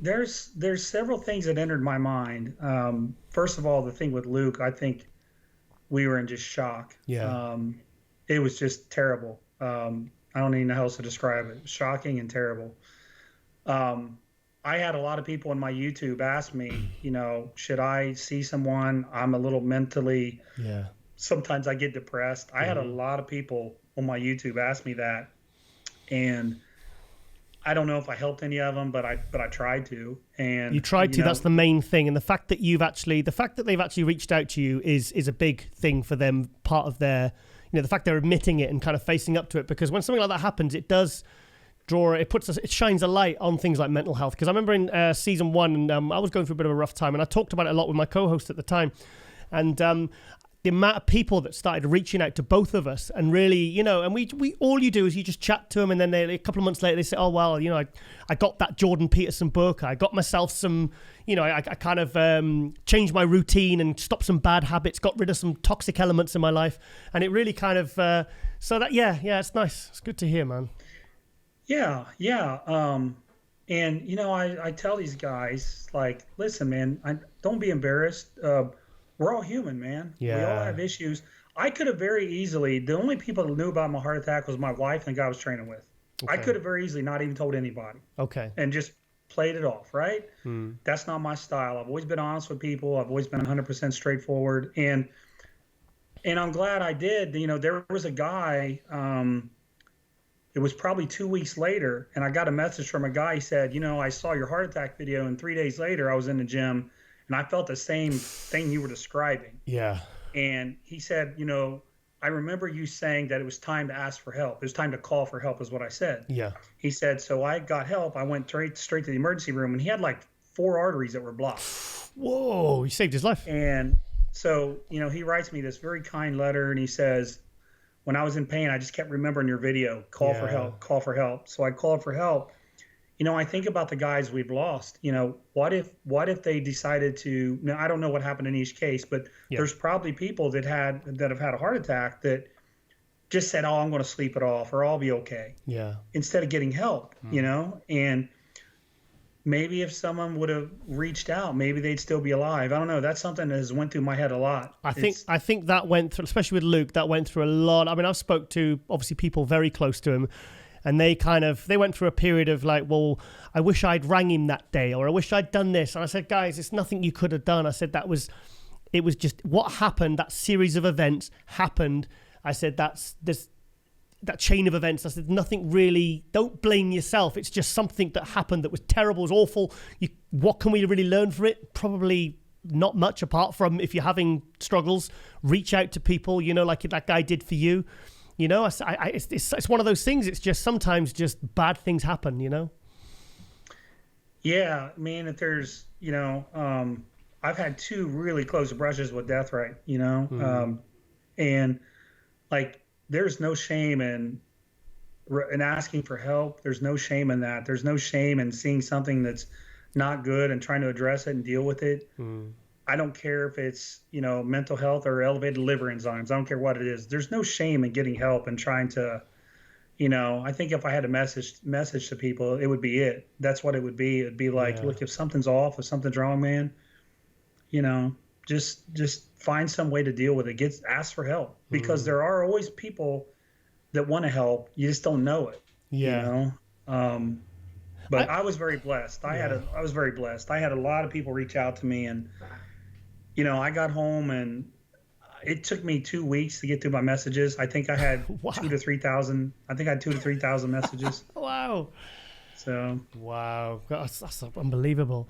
there's several things that entered my mind. First of all, the thing with Luke, I think we were in just shock. Yeah. It was just terrible. I don't even know how else to describe it. Shocking and terrible. I had a lot of people on my YouTube ask me, should I see someone? I'm a little mentally, sometimes I get depressed. I had a lot of people on my YouTube ask me that. And I don't know if I helped any of them, but I tried to. And you tried to. That's the main thing. And the fact that they've actually reached out to you is a big thing for them. Part of their, the fact they're admitting it and kind of facing up to it. Because when something like that happens, it does it shines a light on things like mental health. Because I remember in season 1, and I was going through a bit of a rough time, and I talked about it a lot with my co-host at the time, and the amount of people that started reaching out to both of us, and really, and we all you do is you just chat to them, and then a couple of months later they say, oh well, I got that Jordan Peterson book, I got myself some, I kind of changed my routine and stopped some bad habits, got rid of some toxic elements in my life, and it really kind of so that it's nice, it's good to hear, man. Yeah. And I tell these guys, like, listen, man, don't be embarrassed. We're all human, man. Yeah. We all have issues. I could have very easily, the only people that knew about my heart attack was my wife and the guy I was training with. Okay. I could have very easily not even told anybody. Okay. And just played it off, right? That's not my style. I've always been honest with people. I've always been 100% straightforward. And I'm glad I did. There was a guy, it was probably 2 weeks later, and I got a message from a guy. He said, I saw your heart attack video, and 3 days later I was in the gym, and I felt the same thing you were describing. Yeah. And he said, I remember you saying that it was time to ask for help. It was time to call for help is what I said. Yeah. He said, so I got help. I went straight to the emergency room, and he had like 4 arteries that were blocked. Whoa, you saved his life. And so, he writes me this very kind letter, and he says, when I was in pain, I just kept remembering your video, call for help, call for help. So I called for help. I think about the guys we've lost. What if they decided to, now I don't know what happened in each case, but there's probably people that have had a heart attack that just said, oh, I'm going to sleep it off, or I'll be okay. Yeah. Instead of getting help, and maybe if someone would have reached out, maybe they'd still be alive. I don't know. That's something that has went through my head a lot. I think that went through, especially with Luke, that went through a lot. I mean, I've spoke to obviously people very close to him, and they went through a period of like, well, I wish I'd rang him that day, or I wish I'd done this. And I said, guys, it's nothing you could have done. I said, it was just what happened. That series of events happened. I said, that chain of events. I said, nothing really, don't blame yourself. It's just something that happened that was terrible, was awful. What can we really learn from it? Probably not much, apart from if you're having struggles, reach out to people, like that guy did for you. It's one of those things. It's just sometimes just bad things happen, Yeah, I mean, if there's, I've had 2 really close brushes with death, right? And like, there's no shame in asking for help. There's no shame in that. There's no shame in seeing something that's not good and trying to address it and deal with it. I don't care if it's, mental health or elevated liver enzymes. I don't care what it is. There's no shame in getting help and trying to, I think if I had a message to people, it would be it. That's what it would be. It'd be like, look, if something's off, if something's wrong, man, just find some way to deal with it. Ask for help, because there are always people that want to help. You just don't know it. Yeah. But I was very blessed. I was very blessed. I had a lot of people reach out to me, and I got home, and it took me 2 weeks to get through my messages. I think I had 2,000 to 3,000. I think I had 2,000 to 3,000 messages. Wow. So. Wow, that's unbelievable.